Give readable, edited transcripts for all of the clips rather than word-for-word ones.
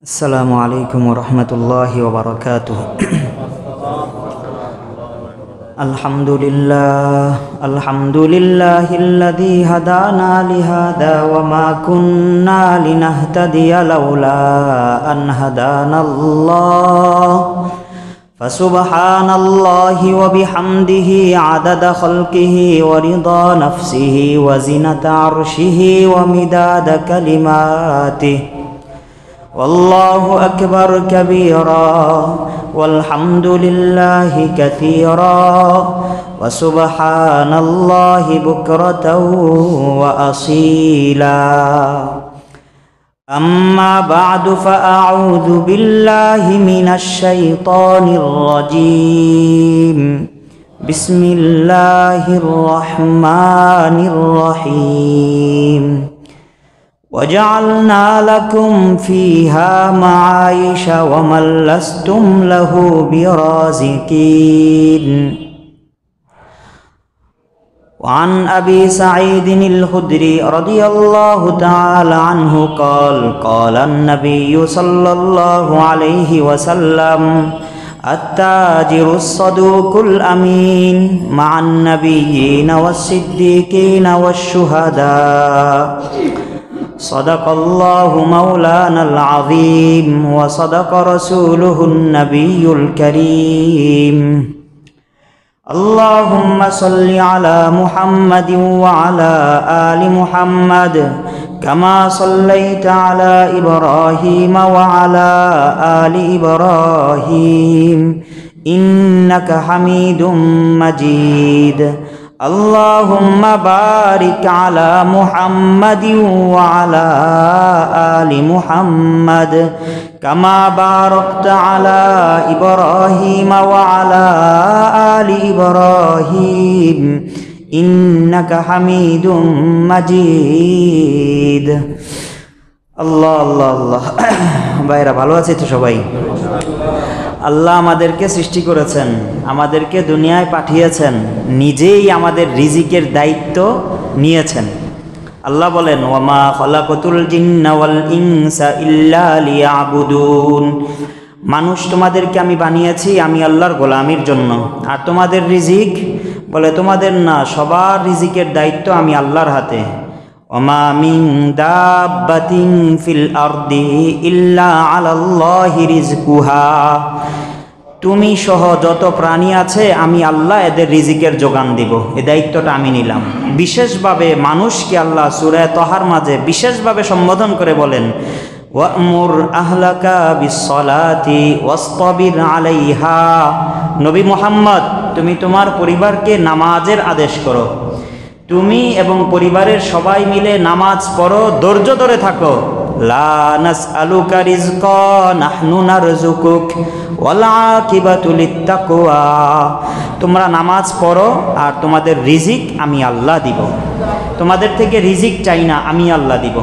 السلام عليكم ورحمة الله وبركاته. الحمد لله الذي هدانا لهذا وما كنا لنهتدي لولا أن هدانا الله فسبحان الله وبحمده عدد خلقه ورضا نفسه وزنة عرشه ومداد كلماته والله أكبر كبيرا والحمد لله كثيرا وسبحان الله بكرة وأصيلا. أما بعد فأعوذ بالله من الشيطان الرجيم. بسم الله الرحمن الرحيم. وجعلنا لكم فيها معايش ومن لستم له برازقين. وعن أبي سعيد الخدري رضي الله تعالى عنه قال قال النبي صلى الله عليه وسلم التاجر الصدوق الأمين مع النبيين والصديقين والشهداء. صدق الله مولانا العظيم وصدق رسوله النبي الكريم. اللهم صل على محمد وعلى آل محمد كما صليت على إبراهيم وعلى آل إبراهيم إنك حميد مجيد. اللهم بارك على محمد وعلى آل محمد كما باركت على إبراهيم وعلى آل إبراهيم إنك حميد مجيد. আল্লাহ আল্লাহ আল্লাহ। ভাইরা ভালো আছে তো সবাই? আল্লাহ আমাদেরকে সৃষ্টি করেছেন, আমাদেরকে দুনিয়ায় পাঠিয়েছেন, নিজেই আমাদের রিজিকের দায়িত্ব নিয়েছেন। আল্লাহ বলেন ওয়ামা খালাকাতুল জিন্না ওয়াল ইনসা ইল্লা লিয়াবুদুন। মানুষ তোমাদেরকে আমি বানিয়েছি আমি আল্লাহর গোলামির জন্য। আর তোমাদের রিজিক বলে তোমাদের না, সবার রিজিকের দায়িত্ব আমি আল্লাহর হাতে। ওমা মিন দাব্বাতিন ফিল আরদি ইল্লা আলাল্লাহি রিজকুহা। তুমি সহ যত প্রাণী আছে আমি আল্লাহ এদের রিজিকের যোগান দিব, এই দায়িত্বটা আমি নিলাম। বিশেষভাবে মানুষকে আল্লাহ সূরা তাহার মাঝে বিশেষভাবে সম্বোধন করে বলেন ওয়া'মুর আহলাকা বিসসালাতি ওয়াসতাবির আলাইহা। নবী মুহাম্মদ তুমি তোমার পরিবারকে নামাজের আদেশ করো, তুমি এবং পরিবারের সবাই মিলে নামাজ পড়ো, ধৈর্য ধরে থাকো। লা নাসআলুকা রিজকা নাহনু নারযুকুক ওয়াল আকিবাতু লিত্তাকওয়া। তোমরা নামাজ পড়ো আর তোমাদের রিজিক আমি আল্লাহ দিব। তোমাদের থেকে রিজিক চাই না, আমি আল্লাহ দিব।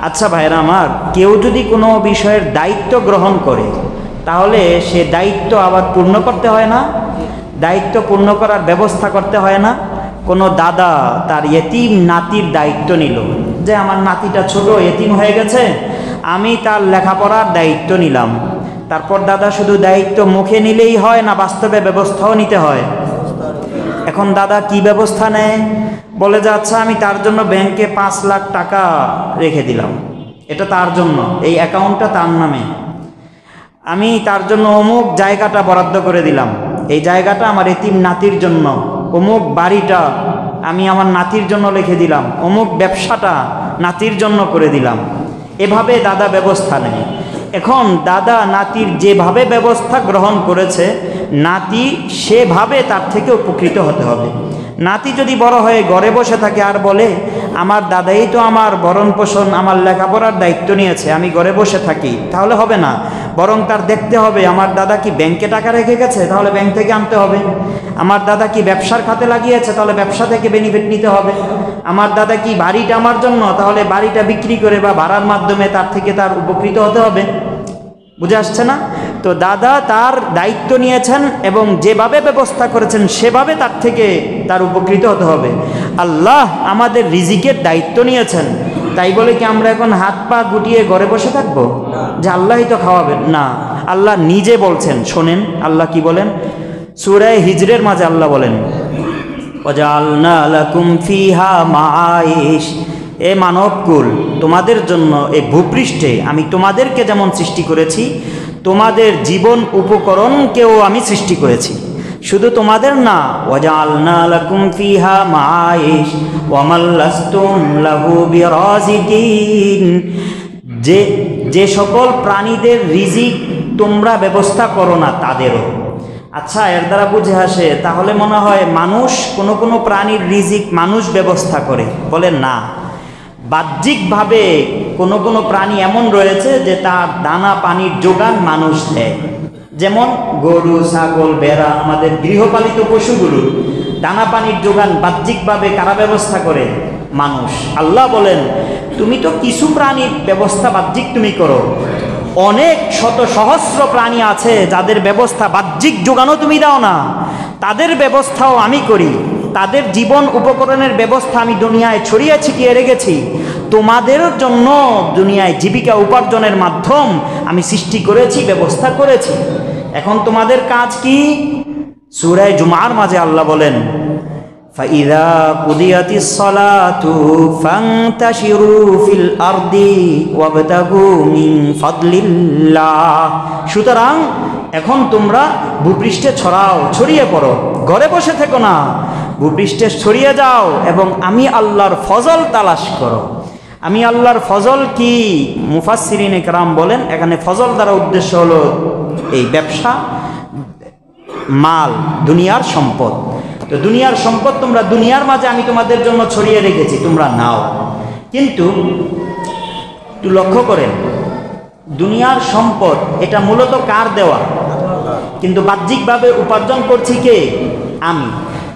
আচ্ছা ভাইরা আমার, কেউ যদি কোনো বিষয়ের দায়িত্ব গ্রহণ করে তাহলে সে দায়িত্ব আবার পূর্ণ করতে হয় না? দায়িত্ব পূর্ণ করার ব্যবস্থা করতে হয় না? কোনো দাদা তার এতিম নাতির দায়িত্ব নিল, যে আমার নাতিটা ছোট এতিম হয়ে গেছে, আমি তার লেখাপড়ার দায়িত্ব নিলাম। তারপর দাদা শুধু দায়িত্ব মুখে নিলেই হয় না, বাস্তবে ব্যবস্থাও নিতে হয়। এখন দাদা কি ব্যবস্থা নেয়? বলে যে আচ্ছা আমি তার জন্য ব্যাংকে 5 লাখ টাকা রেখে দিলাম, এটা তার জন্য, এই অ্যাকাউন্টটা তার নামে। আমি তার জন্য অমুক জায়গাটা বরাদ্দ করে দিলাম, এই জায়গাটা আমার এতিম নাতির জন্য। অমুক বাড়িটা আমি আমার নাতির জন্য লিখে দিলাম, অমুক ব্যবসাটা নাতির জন্য করে দিলাম। এভাবে দাদা ব্যবস্থা নেয়। এখন দাদা নাতির যেভাবে ব্যবস্থা গ্রহণ করেছে, নাতি সেভাবে তার থেকে উপকৃত হতে হবে। নাতি যদি বড় হয়ে ঘরে বসে থাকে আর বলে আমার দাদাই তো আমার ভরণ পোষণ আমার লেখাপড়ার দায়িত্ব নিয়েছে, আমি ঘরে বসে থাকি, তাহলে হবে না। বরং তার দেখতে হবে আমার দাদা কি ব্যাংকে টাকা রেখে গেছে, তাহলে ব্যাংক থেকে আনতে হবে। আমার দাদা কি ব্যবসার খাতে লাগিয়েছে, তাহলে ব্যবসা থেকে বেনিফিট নিতে হবে। আমার দাদা কি বাড়িটা আমার জন্য, তাহলে বাড়িটা বিক্রি করে বা ভাড়ার মাধ্যমে তার থেকে তার উপকৃত হতে হবে। বুঝে আসছে না? তো দাদা তার দায়িত্ব নিয়েছেন এবং যেভাবে ব্যবস্থা করেছেন সেভাবে তার থেকে তার উপকৃত হতে হবে। আল্লাহ আমাদের রিজিকের দায়িত্ব নিয়েছেন, তাই বলে কি আমরা এখন হাত পা গুটিয়ে ঘরে বসে থাকবো যে আল্লাহই তো খাওয়াবেন? না, আল্লাহ নিজে বলছেন। শোনেন আল্লাহ কি বলেন সূরা হিজরের মাঝে। আল্লাহ বলেন ওয়াজআলনা লাকুম ফিহা মাআইশ, এ মানবকুল, তোমাদের জন্য এই ভূপৃষ্ঠে আমি তোমাদেরকে যেমন সৃষ্টি করেছি, তোমাদের জীবন উপকরণকেও আমি সৃষ্টি করেছি। শুধু তোমাদের না, ওয়াজআলনা লাকুম ফিহা মাআইশ ওয়া মান লাস্তুম লাহু বিরাজিকিন, যে সকল প্রাণীদের রিজিক তোমরা ব্যবস্থা করো না তাদেরও। আচ্ছা, এর দ্বারা বুঝে আসে তাহলে মনে হয় মানুষ কোনো কোনো প্রাণীর রিজিক মানুষ ব্যবস্থা করে। বলে না, বাহ্যিকভাবে কোনো কোনো প্রাণী এমন রয়েছে যে তার দানা পানির যোগান মানুষ দেয়। যেমন গরু, ছাগল, ভেড়া, আমাদের গৃহপালিত পশুগুলো দানা পানির যোগান বাহ্যিকভাবে কারা ব্যবস্থা করে? মানুষ। আল্লাহ বলেন তুমি তো কিছু প্রাণীর ব্যবস্থা বাহ্যিক তুমি করো, অনেক শত সহস্র প্রাণী আছে যাদের ব্যবস্থা বাহ্যিক যোগানও তুমি দাও না, তাদের ব্যবস্থাও আমি করি। তাদের জীবন উপকরণের ব্যবস্থা আমি দুনিয়ায় ছড়িয়ে ছিটিয়ে রেখেছি। তোমাদের জন্য দুনিয়ায় জীবিকা উপার্জনের মাধ্যম আমি সৃষ্টি করেছি, ব্যবস্থা করেছি। এখন তোমাদের কাজ কি? সূরা জুমার মাঝে আল্লাহ বলেন فَإِذَا قُضِيَتِ الصَّلَاةُ فَانْتَشِرُوا فِي الْأَرْضِ وَابْتَغُوا مِنْ فَضْلِ اللَّهِ। সুতরাং এখন তোমরা ভূপৃষ্ঠে ছড়িয়ে পড়ো, ঘরে বসে থেকো না, ভূপৃষ্ঠে ছড়িয়ে যাও এবং আমি আল্লাহর ফজল তালাশ করো। আমি আল্লাহর ফজল কি? মুফাসসিরিনে কেরাম বলেন এখানে ফজল দ্বারা উদ্দেশ্য হলো এই ব্যবসা, মাল, দুনিয়ার সম্পদ। তো দুনিয়ার সম্পদ তোমরা দুনিয়ার মাঝে আমি তোমাদের জন্য ছড়িয়ে রেখেছি, তোমরা নাও। কিন্তু একটু লক্ষ্য করেন, দুনিয়ার সম্পদ এটা মূলত কার দেওয়া? কিন্তু বাহ্যিকভাবে উপার্জন করছি কে? আমি।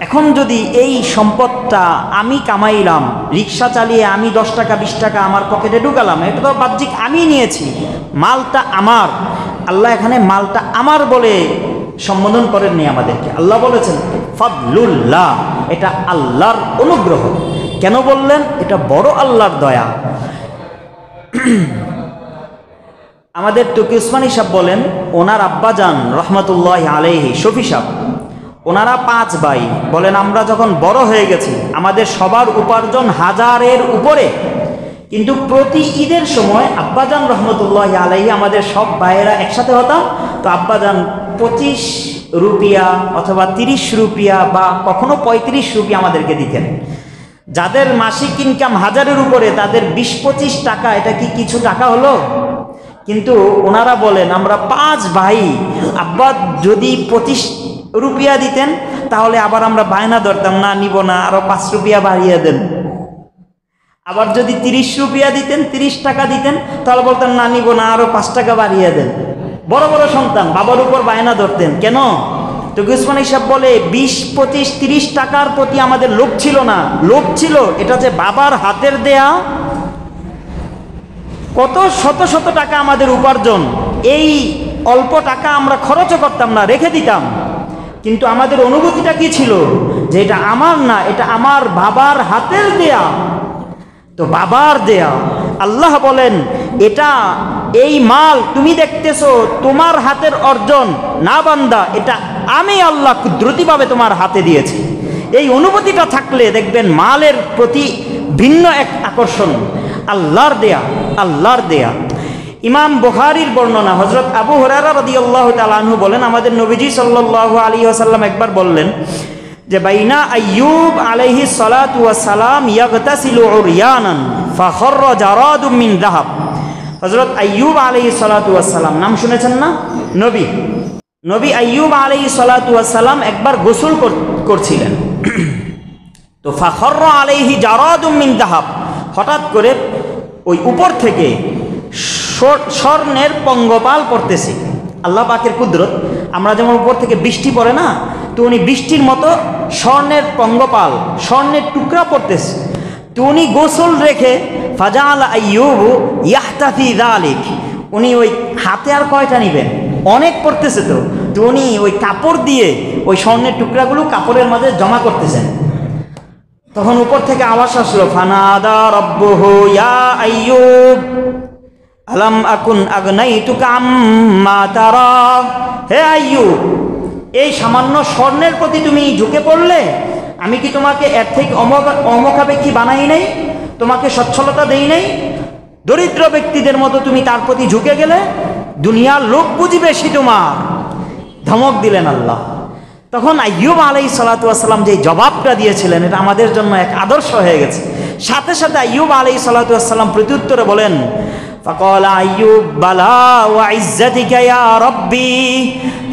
এখন যদি এই সম্পদটা আমি কামাইলাম, রিক্সা চালিয়ে আমি 10 টাকা 20 টাকা আমার পকেটে ঢুকালাম, এটা তো বাহ্যিক আমি নিয়েছি, মালটা আমার। আল্লাহ এখানে মালটা আমার বলে সম্বোধন করেননি আমাদেরকে। আল্লাহ বলেছেন ফাদলুল্লাহ, এটা আল্লাহর অনুগ্রহ। কেন বললেন? এটা বড় আল্লাহর দয়া। আমাদের তকি উসমানী সাহেব বলেন, ওনার আব্বাজান রহমতুল্লাহ আলাইহি শফি সাহেব, ওনারা 5 ভাই। বলেন আমরা যখন বড় হয়ে গেছি আমাদের সবার উপার্জন 1000-এর উপরে, কিন্তু প্রতি ঈদের সময় আব্বাজান রহমতুল্লাহ আলাইহি আমাদের সব ভাইয়েরা একসাথে হতাম, তো আব্বাজান 25 রুপিয়া অথবা 30 রুপিয়া বা কখনো 35 রুপিয়া আমাদেরকে দিতেন। যাদের মাসিক ইনকাম 1000-এর উপরে তাদের 20-25 টাকা, এটা কি কিছু টাকা হলো? কিন্তু ওনারা বলেন আমরা 5 ভাই, আব্বা যদি 25 রুপিয়া দিতেন তাহলে আবার আমরা বায়না ধরতাম, না নিব না, আরো 5 রুপিয়া বাড়িয়ে দেন। আবার যদি 30 রুপিয়া দিতেন, 30 টাকা দিতেন, তাহলে বলতেন না নিব না, আরো 5 টাকা বাড়িয়ে দেন। বড় বড় সন্তান বাবার উপর বায়না ধরতেন। কেন? তো উসমানী সাহেব বলে 20, 25, 30 টাকার প্রতি আমাদের লোভ ছিল না, লোভ ছিল এটা যে বাবার হাতের দেয়া কত শত শত টাকা আমাদের উপার্জন, এই অল্প টাকা আমরা খরচও করতাম না, রেখে দিতাম। কিন্তু আমাদের অনুভূতিটা কি ছিল? যে এটা আমার না, এটা আমার বাবার হাতের দেয়া। তো বাবার দেয়া। আল্লাহ বলেন এটা, এই মাল তুমি দেখতেছো তোমার হাতের অর্জন না বান্দা, এটা আমি আল্লাহ কুদরতিভাবে তোমার হাতে দিয়েছি। এই অনুভূতিটা থাকলে দেখবেন মালের প্রতি ভিন্ন এক আকর্ষণ। আল্লাহর দেয়া, আল্লাহর দেয়া। ইমাম বুখারীর বর্ণনা, হযরত আবু হুরায়রা রাদিয়াল্লাহু তাআলা আনহু বলেন আমাদের নবীজি সাল্লাল্লাহু আলাইহি ওয়াসাল্লাম একবার বললেন যে বাইনা আইয়ুব আলাইহিস সালাতু ওয়াস সালাম ইয়াগতাসিলু উরয়ানান ফাখাররা জারাদুম মিন যাহাব। হযরত আইয়ুব আলাইহিস সালাতু ওয়াস সালাম, নাম শুনেছেন না? নবী আইয়ুব আলাইহিস সালাতু ওয়াস সালাম একবার গোসল করছিলেন। তো ফাখাররা আলাইহি জারাদুম মিন যাহাব, হঠাৎ করে ওই উপর থেকে স্বর্ণের পঙ্গপাল পড়তেছে। আল্লাহ পাকের কুদরত, আমরা যেমন উপর থেকে বৃষ্টি পড়ে না, তো উনি বৃষ্টির মতো স্বর্ণের পঙ্গপাল, স্বর্ণের টুকরা পড়তেছে। তো উনি গোসল রেখে ফাজাল আইয়ুব ইয়াহতাফি যালিক, উনি ওই হাতে আর কয়টা নিবেন, অনেক পড়তেছে। তো উনি ওই কাপড় দিয়ে ওই স্বর্ণের টুকরাগুলো কাপড়ের মাঝে জমা করতেছেন। তখন উপর থেকে আওয়াজ আসলো, ফানাদা রাব্বুহু ইয়া আইয়ুব আলাম আকুন আগনাইতুকা আম্মা তারা। হে আইয়ুব, এই সামান্য স্বর্ণের প্রতি তুমি ঝুঁকে পড়লে, আমি কি তোমাকে এর থেকে অমুখাপেক্ষী বানাই নাই? তোমাকে সচ্ছলতা দেই নাই? দরিদ্র ব্যক্তিদের মতো তুমি তার প্রতি ঝুঁকে গেলে, দুনিয়ার লোক বুঝি বেশি তোমার। ধমক দিলেন আল্লাহ। তখন আইয়ুব আলাইহিস সালাতু ওয়াস সালাম যে জবাবটা দিয়েছিলেন, এটা আমাদের জন্য এক আদর্শ হয়ে গেছে। সাথে সাথে আইয়ুব আলাইহিস সালাতু ওয়াস সালাম প্রত্যুত্তরে বলেন, ফাকালা আইয়ুব বালা ওয়া ইজ্জাতিকা ইয়া রাব্বি,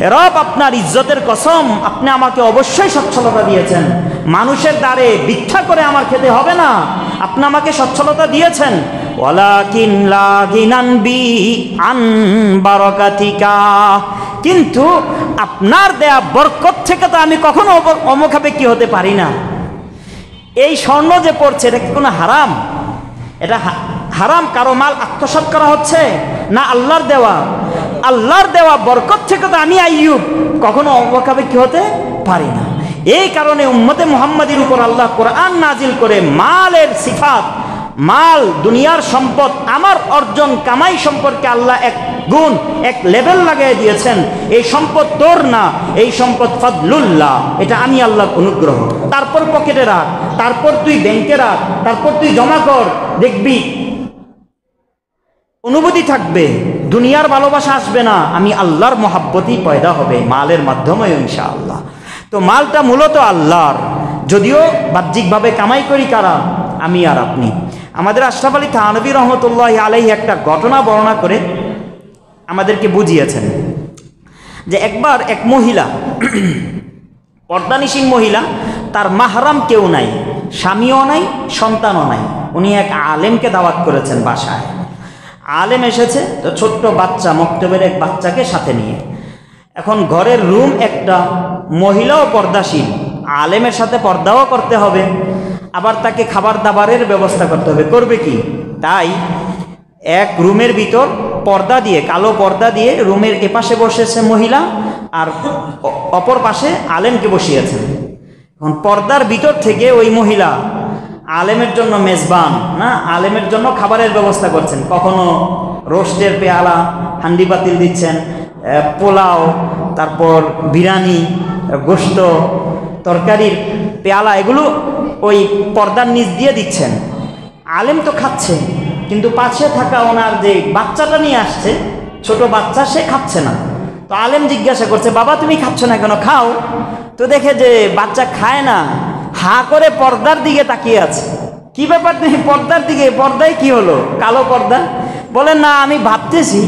হে রব, আপনার ইজ্জতের কসম, আপনি আমাকে অবশ্যই সচ্ছলতা দিয়েছেন। মানুষের দ্বারে ভিক্ষা করে আমার খেতে হবে না, আপনি আমাকে সচ্ছলতা দিয়েছেন। ওয়ালাকিন লা গিনান বি আন বারাকাতিকা, কিন্তু আপনার দেয়া বরকত থেকে তো আমি কখনো অমুখাপেক্ষী হতে পারি না। এই স্বর্ণ যে পড়ছে, এটা কি কোনো হারাম? এটা হারাম? কারো মাল আত্মসাৎ করা হচ্ছে না? আল্লাহর দেওয়া, আল্লাহর দেওয়া বরকত থেকে তো আমি আইয়ুব কখনো অমুখাপেক্ষী হতে পারি না। এই কারণে উম্মতে মুহাম্মাদির উপর আল্লাহ কোরআন নাজিল করে মালের সিফাত, মাল দুনিয়ার সম্পদ, আমার অর্জন কামাই সম্পর্কে আল্লাহ এক গুণ, এক লেভেল লাগিয়ে দিয়েছেন। এই সম্পদ তোর না, এই সম্পদ ফাদলুল্লাহ, এটা আমি আল্লাহর অনুগ্রহ। তারপর পকেটে রাখ, তারপর তুই ব্যাংকে রাখ, তারপর তুই জমা কর, দেখবি অনুভূতি থাকবে, দুনিয়ার ভালোবাসা আসবে না, আমি আল্লাহর মহাব্বতই পয়দা হবে মালের মাধ্যমে ইনশাআল্লাহ। তো মালটা মূলত আল্লাহর, যদিও বাহ্যিকভাবে কামাই করি কারা? আমি আর আপনি। আমাদের আশরাফ আলী থানভী রহমতুল্লাহ আলাইহি একটা ঘটনা বর্ণনা করে আমাদেরকে বুঝিয়েছেন যে একবার এক মহিলা, পর্দানিসীন মহিলা, তার মাহরাম কেউ নাই, স্বামীও নাই, সন্তানও নাই। উনি এক আলেমকে দাওয়াত করেছেন বাসায়। আলেম এসেছে, তো ছোট্ট বাচ্চা, মক্তবের এক বাচ্চাকে সাথে নিয়ে। এখন ঘরের রুম একটা, মহিলাও পর্দাশীল, আলেমের সাথে পর্দাও করতে হবে, আবার তাকে খাবার দাবারের ব্যবস্থা করতে হবে। করবে কি? তাই এক রুমের ভিতর পর্দা দিয়ে, কালো পর্দা দিয়ে রুমের এপাশে বসেছে মহিলা, আর অপর পাশে আলেমকে বসিয়েছেন। এখন পর্দার ভিতর থেকে ওই মহিলা আলেমের জন্য মেজবান না, আলেমের জন্য খাবারের ব্যবস্থা করছেন। কখনো রোস্টের পেয়ালা, হান্ডি পাতিল দিচ্ছেন, পোলাও, তারপর বিরিয়ানি, গোশত, তরকারির পেয়ালা, এগুলো ওই পর্দার নিচ দিয়ে দিচ্ছেন। আলেম তো খাচ্ছে, কিন্তু পাশে থাকা ওনার যে বাচ্চাটা নিয়ে আসছে, ছোট বাচ্চা, সে খাচ্ছে না। তো আলেম জিজ্ঞাসা করছে, বাবা তুমি খাচ্ছ না কেন? খাও। তো দেখে যে বাচ্চা খায় না, হা করে পর্দার দিকে তাকিয়ে আছে। কি ব্যাপার তুমি পর্দার দিকে? পর্দায় কি হলো? কালো পর্দা? বলেন না, আমি ভাবতেছি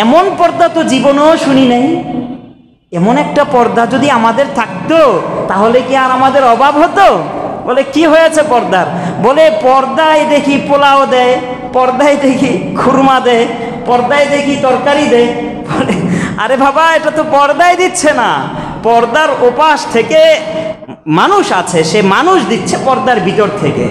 এমন পর্দা তো জীবনেও শুনি নাই। এমন একটা পর্দা যদি আমাদের থাকতো, তাহলে কি আর আমাদের অভাব হতো? বলে কি হয়েছে পর্দার? বলে পর্দায় দেখি পোলাও দেয়, পর্দায় দেখি খুরমা দেয়, পর্দায় দেখি তরকারি দেয়। বলে আরে বাবা, এটা তো পর্দায় দিচ্ছে না, পর্দার ওপাশ থেকে মানুষ আছে, সে মানুষ দিচ্ছে পর্দার ভিতর থেকে।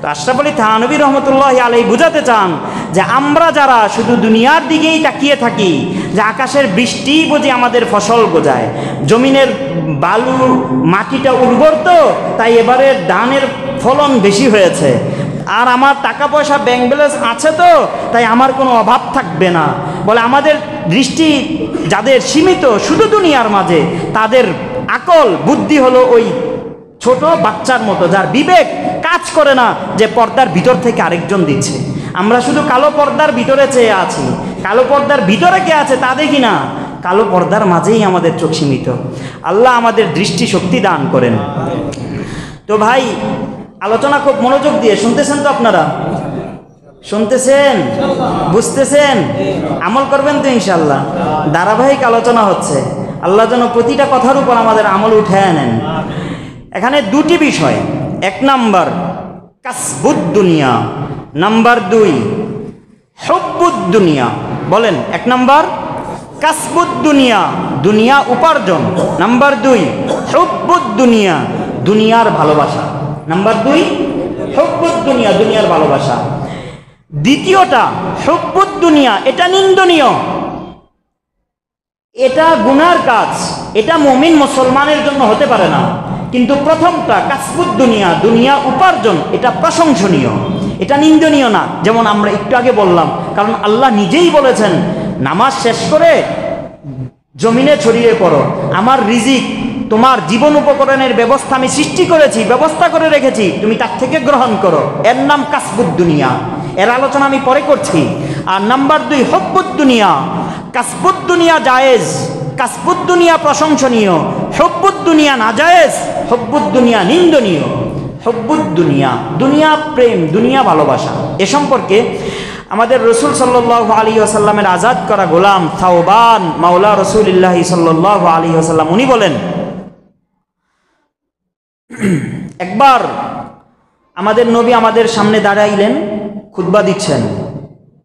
তো আশরাফ আলী থানভী রহমতুল্লাহ আলাইহি বুঝাতে চান যে আমরা যারা শুধু দুনিয়ার দিকেই তাকিয়ে থাকি, যে আকাশের বৃষ্টি বুঝি আমাদের ফসল গোজায়, জমিনের বালু মাটিটা উর্বর, তো তাই এবারে ধানের ফলন বেশি হয়েছে, আর আমার টাকা পয়সা ব্যাংক ব্যালেন্স আছে, তো তাই আমার কোনো অভাব থাকবে না। বলে আমাদের দৃষ্টি যাদের সীমিত শুধু দুনিয়ার মাঝে, তাদের আকল বুদ্ধি হলো ওই ছোট বাচ্চার মতো, যার বিবেক কাজ করে না যে পর্দার ভিতর থেকে আরেকজন দিচ্ছে। আমরা শুধু কালো পর্দার ভিতরে চেয়ে আছি, কালো পর্দার ভিতরে কে আছে তা দেখি না, কালো পর্দার মাঝেই আমাদের চোখ সীমিত। আল্লাহ আমাদের দৃষ্টি শক্তি দান করেন। তো ভাই, আলোচনা খুব মনোযোগ দিয়ে শুনতেছেন তো? আপনারা শুনতেছেন, বুঝতেছেন, আমল করবেন তো ইনশাল্লাহ? ধারাবাহিক আলোচনা হচ্ছে, আল্লাহ যেন প্রতিটা কথার উপর আমাদের আমল উঠে নেন। এখানে দুটি বিষয়, এক নাম্বার কাসবুদ দুনিয়া, নাম্বার দুই হুব্বুদ দুনিয়া। বলেন, এক নাম্বার কাসবুদ দুনিয়া, দুনিয়া উপার্জন, নাম্বার দুই হুব্বুদ দুনিয়া, দুনিয়ার ভালোবাসা। নাম্বার দুই হুব্বুদ দুনিয়া, দুনিয়ার ভালোবাসা। দ্বিতীয়টা হুব্বুদ দুনিয়া, এটা নিন্দনীয়, এটা গুনার কাজ, এটা মুমিন মুসলমানের জন্য হতে পারে না। কিন্তু প্রথমটা কাসবুদ দুনিয়া, দুনিয়া উপার্জন, এটা প্রশংসনীয়, এটা নিন্দনীয় না। যেমন আমরা একটু আগে বললাম, কারণ আল্লাহ নিজেই বলেছেন নামাজ শেষ করে জমিনে ছড়িয়ে পড়ো, আমার রিজিক, তোমার জীবন উপকরণের ব্যবস্থা আমি সৃষ্টি করেছি, ব্যবস্থা করে রেখেছি, তুমি তার থেকে গ্রহণ করো। এর নাম কাসবুদ দুনিয়া, এর আলোচনা আমি পরে করছি। আর নাম্বার 2 হব্বুদ দুনিয়া। কাসবুদ দুনিয়া জায়েজ, কাসবুদ দুনিয়া প্রশংসনীয়, হব্বুদ দুনিয়া নাজায়েজ, হব্বুদ দুনিয়া নিন্দনীয়। হব্বুদ দুনিয়া, দুনিয়া প্রেম, দুনিয়া ভালোবাসা। এ সম্পর্কে আমাদের রসুল সাল্লাল্লাহু আলাইহি ওয়াসাল্লামের আজাদ করা গোলাম সাওবান মাওলা রসুলিল্লাহ সাল্লাল্লাহু আলাইহি ওয়াসাল্লাম উনি বলেন, একবার আমাদের নবী আমাদের সামনে দাঁড়াইলেন, খুতবা দিচ্ছেন।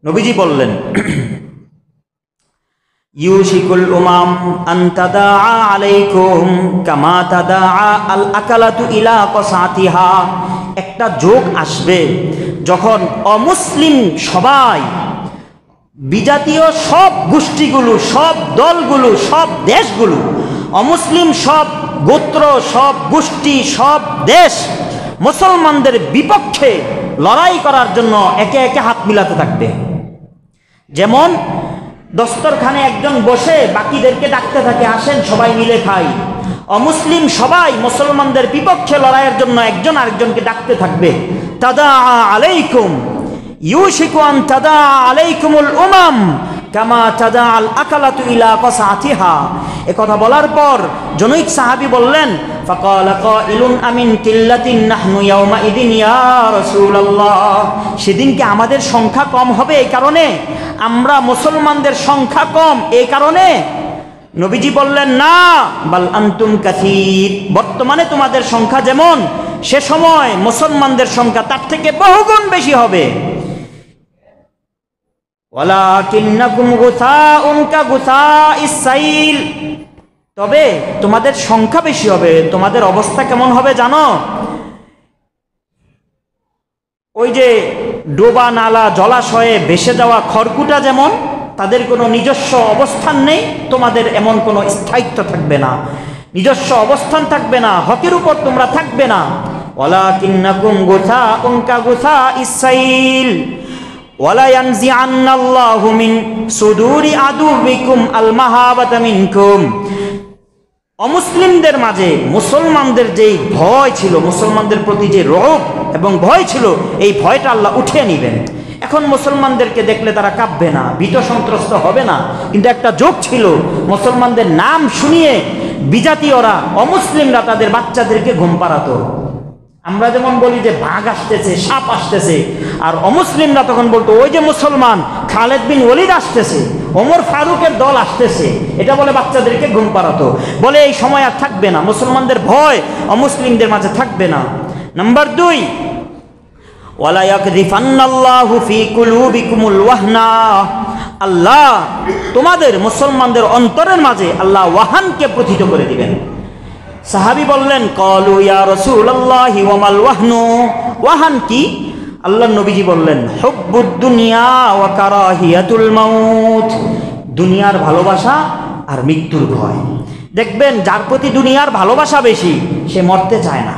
নবীজি বললেন, ইউশিকুল উমাম আন তাদাআ আলাইকুম কামা তাদাআ আল আকালাতু ইলা কসাতিহা। একটা যোগ আসবে যখন অমুসলিম সবাই, বিজাতীয় সব গোষ্ঠীগুলো, সব দলগুলো, সব দেশগুলো, অমুসলিম সব গোত্র, সব গোষ্ঠী, সব দেশ মুসলমানদের বিপক্ষে লড়াই করার জন্য একে একে হাত মিলাতে থাকবে। যেমন দস্তরখানে একজন বসে বাকিদেরকে ডাকতে থাকে, আসেন সবাই মিলে খাই। অমুসলিম সবাই মুসলমানদের বিপক্ষে লড়াইয়ের জন্য একজন আরেকজনকে ডাকতে থাকবে। তাদাআ আলাইকুম ইউশিকু আন তাদাআ আলাইকুমুল উমাম কামা তাদাআ আল আকালাতু ইলা কসাতিহা। এ কথা বলার পর জনৈক সাহাবী বললেন, ফাকালা কাইলুন আমিন কিল্লাতিন নাহনু ইয়াউমাইদিন ইয়া রাসূলুল্লাহ। সেদিনকে আমাদের সংখ্যা কম হবে এই কারণে, আমরা মুসলমানদের সংখ্যা কম এই কারণে? নবীজি বললেন, না, বাল আনতুম কাসীর। বর্তমানে তোমাদের সংখ্যা যেমন, সে সময় মুসলমানদের সংখ্যা তার থেকে বহুগুণ বেশি হবে। ওয়ালাকিন্নাকুম গুসাউন কাগুসাইস সাইল। তবে তোমাদের সংখ্যা বেশি হবে, তোমাদের অবস্থা কেমন হবে জানো? ওই যে ডোবা নালা জলাশয়ে ভেসে যাওয়া খড়কুটা যেমন, তাদের কোনো নিজস্ব অবস্থান নেই, তোমাদের এমন কোনো স্থায়িত্ব থাকবে না, নিজস্ব অবস্থান থাকবে না, হকের উপর তোমরা থাকবে না। ওয়ালাকিন্নাকুম গুসাউন কাগুসাইস সাইল ওয়ালা ইয়ানজিআন্নাল্লাহু মিন সুদুরি আদুবিকুম আল মাহাবাতা মিনকুম। অমুসলিমদের মাঝে মুসলমানদের যেই ভয় ছিল, মুসলমানদের প্রতি যে রোগ এবং ভয় ছিল, এই ভয়টা আল্লাহ উঠিয়ে নেবেন। এখন মুসলমানদেরকে দেখলে তারা কাঁপবে না, ভীত সন্ত্রস্ত হবে না। কিন্তু একটা যোগ ছিল, মুসলমানদের নাম শুনিয়ে বিজাতীয়রা, অমুসলিমরা তাদের বাচ্চাদেরকে ঘুম পাড়াতো। আমরা যেমন বলি যে বাঘ আসতেছে, সাপ আসতেছে, আর অমুসলিমরা তখন বলতো ওই যে মুসলমান খালেদ বিন ওয়ালিদ আসতেছে, ওমর ফারুকের দল আসতেছে, এটা বলে বাচ্চাদেরকে ঘুম পাড়াতো। বলে এই সময় আর থাকবে না, মুসলমানদের ভয় অমুসলিমদের মাঝে থাকবে না। নাম্বার 2, ওয়ালা ইয়াকযিফান্নাল্লাহু ফি কুলুবিকুমুল ওয়াহনা। আল্লাহ তোমাদের মুসলমানদের অন্তরের মাঝে আল্লাহ ওয়াহানকে প্রথিত করে দিবেন। সাহাবী বললেন, ক্বালু ইয়া রাসূলুল্লাহি ওয়া মাল ওয়াহনু। ওয়াহান কি? আল্লাহর নবীজি বললেন, হুব্বুদ দুনিয়া ওয়া কারাহিয়াতুল মাউত। দুনিয়ার ভালোবাসা আর মৃত্যুর ভয়। দেখবেন যার প্রতি দুনিয়ার ভালোবাসা বেশি, সে মরতে চায় না।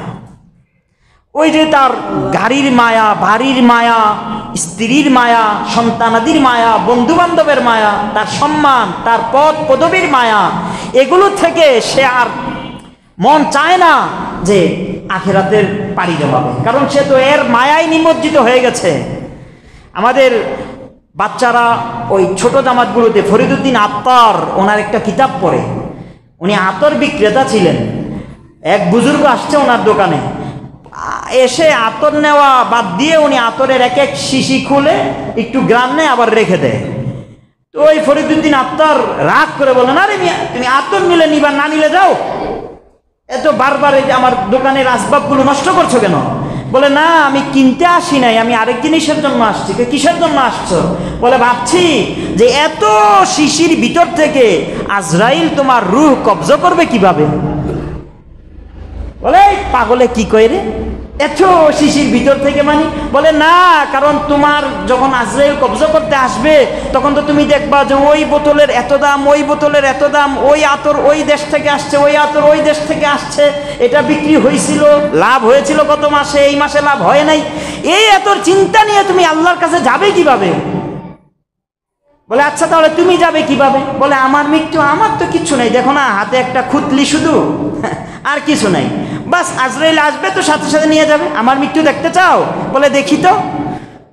ওই যে তার গাড়ির মায়া, বাড়ির মায়া, স্ত্রীর মায়া, সন্তানাদির মায়া, বন্ধু বান্ধবের মায়া, তার সম্মান, তার পদ পদবীর মায়া, এগুলো থেকে সে আর মন চায় না যে আখিরাতের পাড়ি জমাবে, কারণ সে তো এর মায়ায় নিমজ্জিত হয়ে গেছে। আমাদের বাচ্চারা ওই ছোট জামাতগুলোতে ফরিদুদ্দিন আত্তার ওনার একটা কিতাব পড়ে। উনি আতর বিক্রেতা ছিলেন। এক বুজুর্গ আসছে ওনার দোকানে, এসে আতর নেওয়া বাদ দিয়ে উনি আতরের এক এক শিশি খুলে একটু গ্রাম নেয়, আবার রেখে দেয়। তো ওই ফরিদুদ্দিন আত্তার রাগ করে বলেন, আরে তুমি আতর নিলে নিবা, না নিলে যাও, এত বারবার এই যে আমার দোকানের আসবাবগুলো নষ্ট করছো কেন? বলে, না আমি কিনতে আসি নাই, আমি আরেক জিনিসের জন্য আসছি। কিসের জন্য আসছো? বলে, ভাবছি যে এত শিশির ভিতর থেকে আজরাইল তোমার রূহ কবজা করবে কিভাবে। বলে, পাগলে কি কয় রে, এত শিশির ভিতর থেকে মানে? বলে না, কারণ তোমার যখন আজরাইল কবজা করতে আসবে তখন তো তুমি দেখবা যে ওই বোতলের এত দাম, ওই বোতলের এত দাম, ওই আতর ওই দেশ থেকে আসছে, ওই আতর ওই দেশ থেকে আসছে, এটা বিক্রি হয়েছিল, লাভ হয়েছিল গত মাসে, এই মাসে লাভ হয় নাই। এই এত চিন্তা নিয়ে তুমি আল্লাহর কাছে যাবে কিভাবে? বলে আচ্ছা তাহলে তুমি যাবে কিভাবে? বলে আমার মৃত্যু, আমার তো কিচ্ছু নাই, দেখো না হাতে একটা খুতলি শুধু, আর কিছু নাই, বাস আজরাইল আসবে তো সাথে সাথে নিয়ে যাবে। আমার মৃত্যু দেখতে চাও? বলে দেখি তো।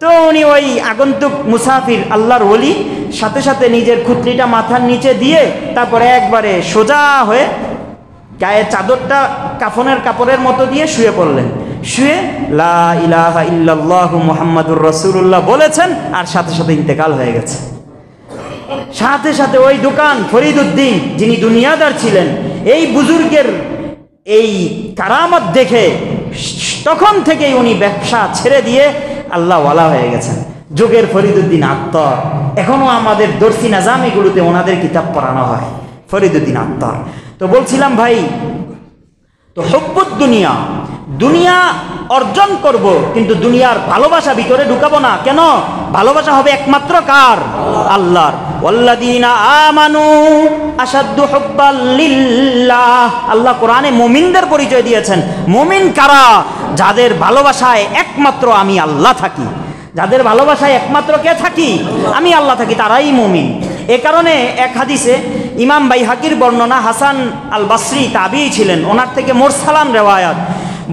তো উনি ওই আগন্তুক মুসাফির আল্লাহর ওলি সাথে সাথে নিজের খুতলিটা মাথার নিচে দিয়ে তারপরে একবারে সোজা হয়ে গায়ে চাদরটা কাফনের কাপড়ের মতো দিয়ে শুয়ে পড়লেন। শুয়ে লা ইলাহা ইল্লাল্লাহু মুহাম্মাদুর রাসূলুল্লাহ বলেছেন, আর সাথে সাথে ইন্তেকাল হয়ে গেছে। সাথে সাথে ওই দোকান ফরিদউদ্দিন যিনি দুনিয়াদার ছিলেন, এই বুজুর্গের এই কারামত দেখে তখন থেকেই উনি ব্যবসা ছেড়ে দিয়ে আল্লাহওয়ালা হয়ে গেছেন। যুগের ফরিদউদ্দিন আত্মার, এখনো আমাদের দর্সি নাজামিগুলোতে ওনাদের কিতাব পড়ানো হয়, ফরিদউদ্দিন আত্মার। তো বলছিলাম ভাই, তো হুব্বুদ দুনিয়া, দুনিয়া অর্জন করব কিন্তু দুনিয়ার ভালোবাসা ভিতরে ঢুকাবো না। কেন? ভালোবাসা হবে একমাত্র কার? আল্লাহর। ওয়াল্লাযীনা আমানু আশাদ্দু হুব্বাল লিল্লাহ। আল্লাহ কোরআনে মুমিনদের পরিচয় দিয়েছেন। মুমিন কারা? যাদের ভালোবাসায় একমাত্র আমি আল্লাহ থাকি। যাদের ভালোবাসায় একমাত্র কে থাকি? আমি আল্লাহ থাকি, তারাই মুমিন। এ কারণে এক হাদিসে ইমাম বাইহাকির বর্ণনা, হাসান আল বাসরি তাবিঈ ছিলেন, ওনার থেকে মুরসালান রেওয়ায়াত,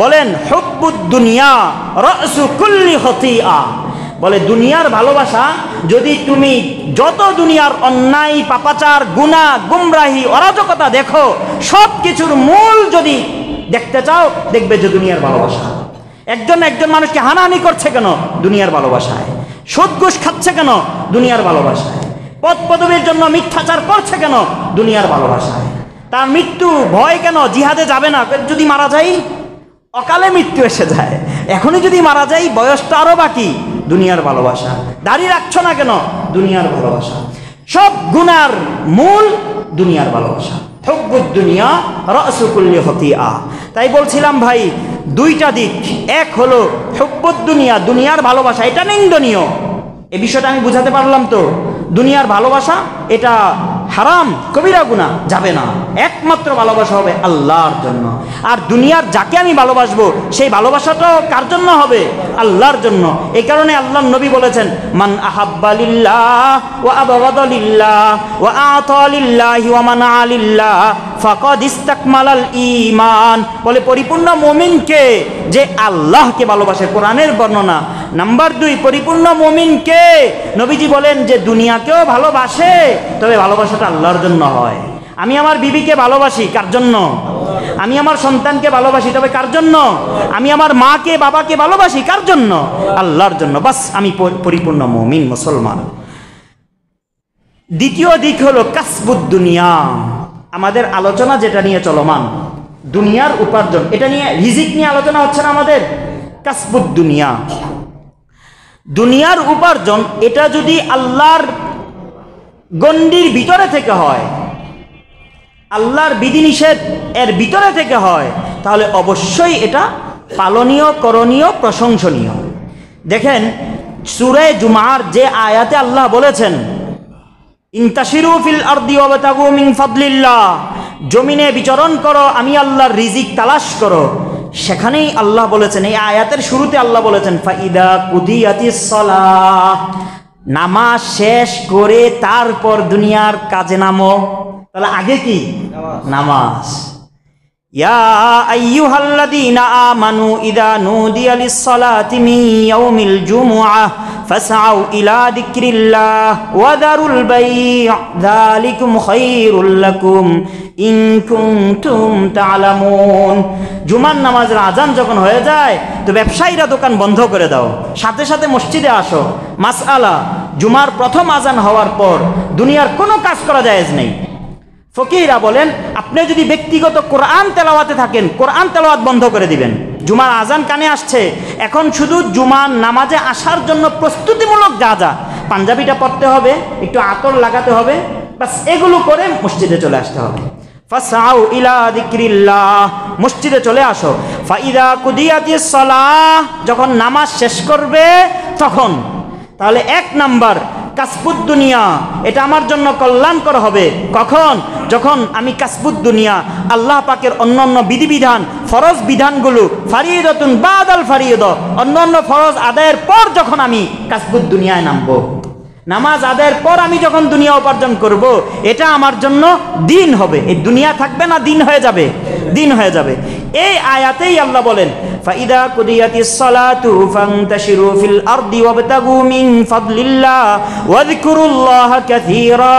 বলেন হুব্বুদ দুনিয়া রাসু কুল্লি খতিআ। বলে দুনিয়ার ভালোবাসা, যদি তুমি যত দুনিয়ার অন্যায় পাপাচার গুনাহ গুমরাহি অরাজকতা দেখো, সব কিছুর মূল যদি দেখতে চাও, দেখবে যে দুনিয়ার ভালোবাসা। একজন মানুষকে হানাহানি করছে কেন? দুনিয়ার ভালোবাসায়। সুদ ঘুষ খাচ্ছে কেন? দুনিয়ার ভালোবাসায়। পদ পদবীর জন্য মিথ্যাচার করছে কেন? দুনিয়ার ভালোবাসায়। তার মৃত্যু ভয় কেন? জিহাদে যাবে না, যদি মারা যাই অকালে মৃত্যু এসে যায়, এখনই যদি মারা যাই বয়সটা আরো বাকি, দুনিয়ার ভালোবাসা। দাড়ি রাখছো না কেন? দুনিয়ার ভালোবাসা। সব গুনার মূল দুনিয়ার ভালোবাসা। হুব্বুদ দুনিয়া রাসু কুল্লি খতিআ। তাই বলছিলাম ভাই, দুইটা দিক। এক হলো হুব্বুদ দুনিয়া, দুনিয়ার ভালোবাসা, এটা নিন্দনীয়। এই বিষয়টা আমি বুঝাতে পারলাম তো? দুনিয়ার ভালোবাসা এটা হারাম, কবিরা গুনাহ, যাবে না। একমাত্র ভালোবাসা হবে আল্লাহর জন্য। আর দুনিয়ার যাকে আমি ভালোবাসবো সেই ভালোবাসাটাও কার জন্য হবে? আল্লাহর জন্য। এই কারণে আল্লাহর নবী বলেছেন, মান আহাব্বা লিল্লাহ ওয়া আবগাদা লিল্লাহ ওয়া আতা লিল্লাহি ওয়া মানা লিল্লাহ ফাকাদ ইসতাকমালাল ঈমান। বলে পরিপূর্ণ মুমিনকে যে আল্লাহকে ভালোবাসে, কোরআনের বর্ণনা। নাম্বার 2, পরিপূর্ণ মুমিনকে নবীজি বলেন যে দুনিয়াকেও ভালোবাসে, তবে ভালোবাসাটা আল্লাহর জন্য হয়। আমি আমার বিবিকে ভালোবাসি, কার জন্য? আমি আমার সন্তানকে ভালোবাসি, তবে কার জন্য? আমি আমার মাকে বাবাকে ভালোবাসি, কার জন্য? আল্লাহর জন্য। বাস, আমি পরিপূর্ণ মুমিন, মুসলমান। দ্বিতীয় দিক হলো কাসবুদ দুনিয়া। আমাদের আলোচনা যেটা নিয়ে চলমান, দুনিয়ার উপার্জন, এটা নিয়ে, রিজিক নিয়ে আলোচনা হচ্ছে না আমাদের। কাসবুদ দুনিয়া, দুনিয়ার উপার্জন, এটা যদি আল্লাহর গণ্ডির ভিতরে থেকে হয়, আল্লাহর বিধিনিষেধ এর ভিতরে থেকে হয়, তাহলে অবশ্যই এটা পালনীয়, করণীয়, প্রশংসনীয়। দেখেন সূরা জুমার যে আয়াতে আল্লাহ বলেছেন, ইনতাশিরু ফিল আরদি ওয়াবতাগু মিন ফাদলিল্লাহ, জমিনে বিচরণ করো, আমি আল্লাহর রিজিক তালাশ করো, সেখানেই আল্লাহ বলেছেন, এই আয়াতের শুরুতে আল্লাহ বলেছেন, ফাইদা কুদিয়াতিস সালাহ, নামাজ শেষ করে তারপর দুনিয়ার কাজে নামো। তাহলে আগে কি? নামাজ। ইয়া আইয়ুহাল্লাযীনা আমানু ইযা নুদিয়া লিস-সালাতি মিন ইয়াউমিল জুমুআহ ফাসআউ ইলা যিকরিল্লাহ ওয়া দারুল বাই', যালিকুম খায়রুল লাকুম ইন কুনতুম তা'লামুন। জুমার নামাজের আজান যখন হয়ে যায়, তো ব্যবসায়ীরা দোকান বন্ধ করে দাও, সাথে সাথে মসজিদে আসো। মাসআলা, জুমার প্রথম আজান হওয়ার পর দুনিয়ার কোনো কাজ করা জায়েজ নেই। ফকিরা বলেন, আপনি যদি ব্যক্তিগত কোরআন তেলাওয়াতে থাকেন, কোরআন তেলাওয়াত বন্ধ করে দিবেন। জুমার আজান কানে আসছে, এখন শুধু জুমার নামাজে আসার জন্য প্রস্তুতিমূলক যা পাঞ্জাবিটা পরতে হবে, একটু আতর লাগাতে হবে, বাস এগুলো করে মসজিদে চলে আসতে হবে। ফাসআউ ইলা যিকরিল্লাহ, মসজিদে চলে আসো। ফাইদা কুদিয়াতিস সালাহ, যখন নামাজ শেষ করবে তখন। তাহলে 1 নাম্বার কাসবুদ দুনিয়া, এটা আমার জন্য কল্যাণকর হবে কখন? যখন আমি কাসবুদ দুনিয়া, আল্লাহ পাকের অন্যান্য বিধিবিধান, ফরজ বিধানগুলো, ফারিদাতুন বাদাল ফারিদ, অন্যান্য ফরজ আদায়ের পর যখন আমি কাসবুদ দুনিয়ায় নামবো, নামাজ আদায়ের পর আমি যখন দুনিয়া উপার্জন করব, এটা আমার জন্য দিন হবে। এই দুনিয়া থাকবে না, দিন হয়ে যাবে, দিন হয়ে যাবে। এই আয়াতেই আল্লাহ বলেন, ফাইদা কুদিয়াতিস সালাতু ফান্তাশিরু ফিল আরদি ওয়াবতাগু মিন ফাদলিল্লাহ ওয়াযকুরুল্লাহা কাসীরা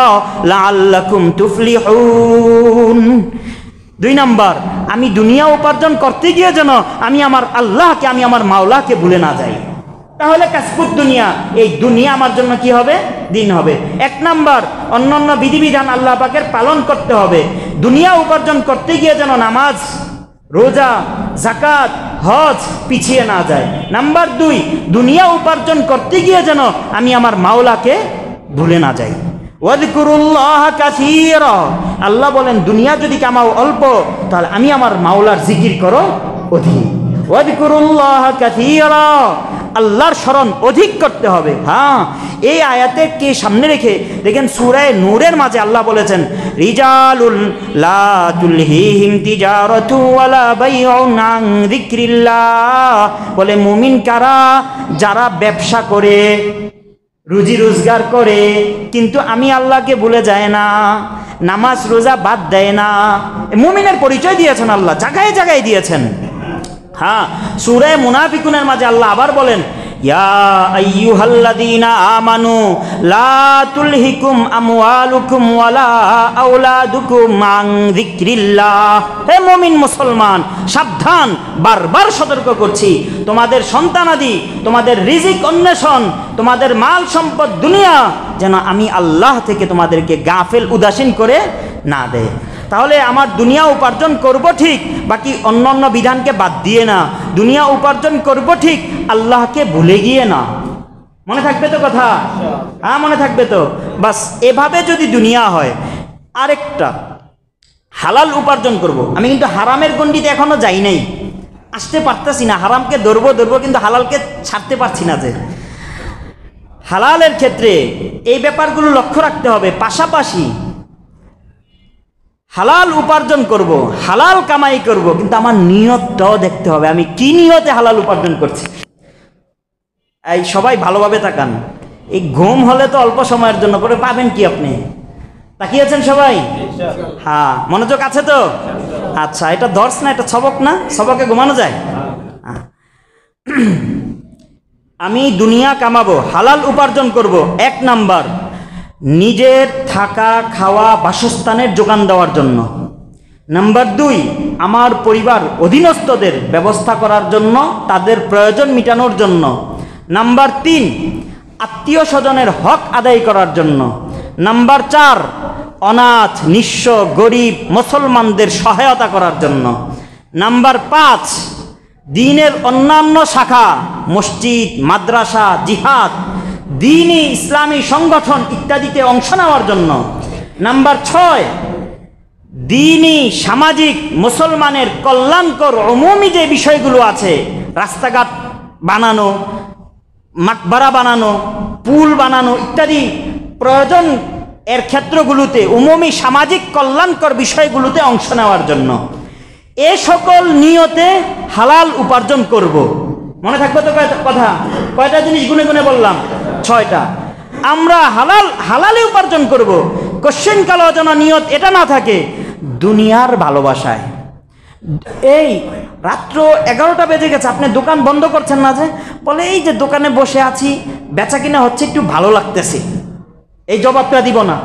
লাআল্লাকুম তুফলিহুন। 2 নাম্বার, আমি দুনিয়া উপার্জন করতে গিয়ে যেন আমি আমার আল্লাহকে, আমি আমার মাওলাকে ভুলে না যাই। তাহলে কাসবুদ দুনিয়া, এই দুনিয়া আমার জন্য কি হবে? দিন হবে। 1 নাম্বার, অন্যান্য বিধিবিধান আল্লাহ পাকের পালন করতে হবে। দুনিয়া উপার্জন করতে গিয়ে যেন নামাজ, রোজা, যাকাত, হজ পিছিয়ে না যায়। নাম্বার 2, দুনিয়া উপার্জন করতে গিয়ে যেন আমি আমার মাওলাকে ভুলে না যাই। ওয়াযকুরুল্লাহা কাসীরা, আল্লাহ বলেন দুনিয়া যদি কামাও অল্প, তাহলে আমি আমার মাওলার জিকির করো অধিক। ওয়াযকুরুল্লাহা কাসীরা, আল্লাহর স্মরণ অধিক করতে হবে। হ্যাঁ, এই আয়াতে কে সামনে রেখে দেখেন সূরা নূরের মাঝে আল্লাহ বলেছেন, রিজালুল লা তুলহিহিম তিজারাতু ওয়ালা বাইউন আন যিকরিল্লাহ, বলে মুমিন কারা? যারা ব্যবসা করে, রুজি রোজগার করে, কিন্তু আমি আল্লাহকে ভুলে যায় না, নামাজ রোজা বাদ দেয় না। মুমিনের পরিচয় দিয়েছেন আল্লাহ, জায়গায় জায়গায় দিয়েছেন। হ্যাঁ, সূরা মুনাফিকুনের মাঝে আল্লাহ আবার বলেন, ইয়া আইয়ুহাল্লাযীনা আমানু লা তুলহিকুম আমওয়ালুকুম ওয়ালা আওলাদুকুম আন যিকরিল্লাহ। হে মুমিন মুসলমান, সাবধান, বারবার সতর্ক করছি, তোমাদের সন্তানাদি, তোমাদের রিজিক অন্বেষণ, তোমাদের মাল সম্পদ দুনিয়া যেন আমি আল্লাহ থেকে তোমাদেরকে গাফেল, উদাসীন করে না দেয়। তাহলে আমার দুনিয়া উপার্জন করব ঠিক, বাকি অন্যান্য বিধানকে বাদ দিয়ে না। দুনিয়া উপার্জন করব ঠিক, আল্লাহকে ভুলে গিয়ে না। মনে থাকবে তো কথা? হ্যাঁ, মনে থাকবে তো? বাস এভাবে যদি দুনিয়া হয়। আরেকটা, হালাল উপার্জন করব। আমি কিন্তু হারামের গণ্ডিতে এখনো যাই নাই, আসতে পারতেছি না। হারামকে ধরবো কিন্তু হালালকে ছাড়তে পারছি না। যে হালালের ক্ষেত্রে এই ব্যাপারগুলো লক্ষ্য রাখতে হবে। পাশাপাশি হালাল উপার্জন করব, হালাল কামাই করব, কিন্তু আমার নিয়তটাও দেখতে হবে, আমি কি নিয়তে হালাল উপার্জন করছি। এই সবাই ভালোভাবে তাকান। এই ঘুম হলে তো অল্প সময়ের জন্য, করে পাবেন কি আপনি? তাকিয়েছেন সবাই? হ্যাঁ, মনোযোগ আছে তো? আচ্ছা, এটা দর্শ না, এটা সবক না? সবকে ঘুমানো যায়? আমি দুনিয়া কামাবো, হালাল উপার্জন করব। 1 নাম্বার, নিজের থাকা, খাওয়া, বাসস্থানের যোগান দেওয়ার জন্য। নাম্বার 2, আমার পরিবার অধীনস্থদের ব্যবস্থা করার জন্য, তাদের প্রয়োজন মিটানোর জন্য। নাম্বার 3, আত্মীয় স্বজনের হক আদায় করার জন্য। নাম্বার 4, অনাথ, নিঃস্ব, গরিব মুসলমানদের সহায়তা করার জন্য। নাম্বার 5, দ্বীনের অন্যান্য শাখা, মসজিদ, মাদ্রাসা, জিহাদ, দ্বীনি ইসলামী সংগঠন ইত্যাদিতে অংশ নেওয়ার জন্য। নাম্বার 6, দ্বীনি সামাজিক মুসলমানের কল্যাণকর উমুমি যে বিষয়গুলো আছে, রাস্তাঘাট বানানো, মাকবারা বানানো, পুল বানানো ইত্যাদি প্রয়োজন এর ক্ষেত্রগুলোতে, উমুমি সামাজিক কল্যাণকর বিষয়গুলোতে অংশ নেওয়ার জন্য। এ সকল নিয়তে হালাল উপার্জন করব। মনে থাকবে তো কথা? কয়টা জিনিস গুনে গুনে বললাম? 6টা। আমরা হালালে উপার্জন করব। কোশ্চেন কালো যেন নিয়ত এটা না থাকে দুনিয়ার ভালোবাসায়। এই রাত্র 11টা বেজে গেছে, আপনি দোকান বন্ধ করছেন না যে? বলে এই যে দোকানে বসে আছি, বেচা কিনা হচ্ছে, একটু ভালো লাগতেছে। এই জবাবটা দিব না।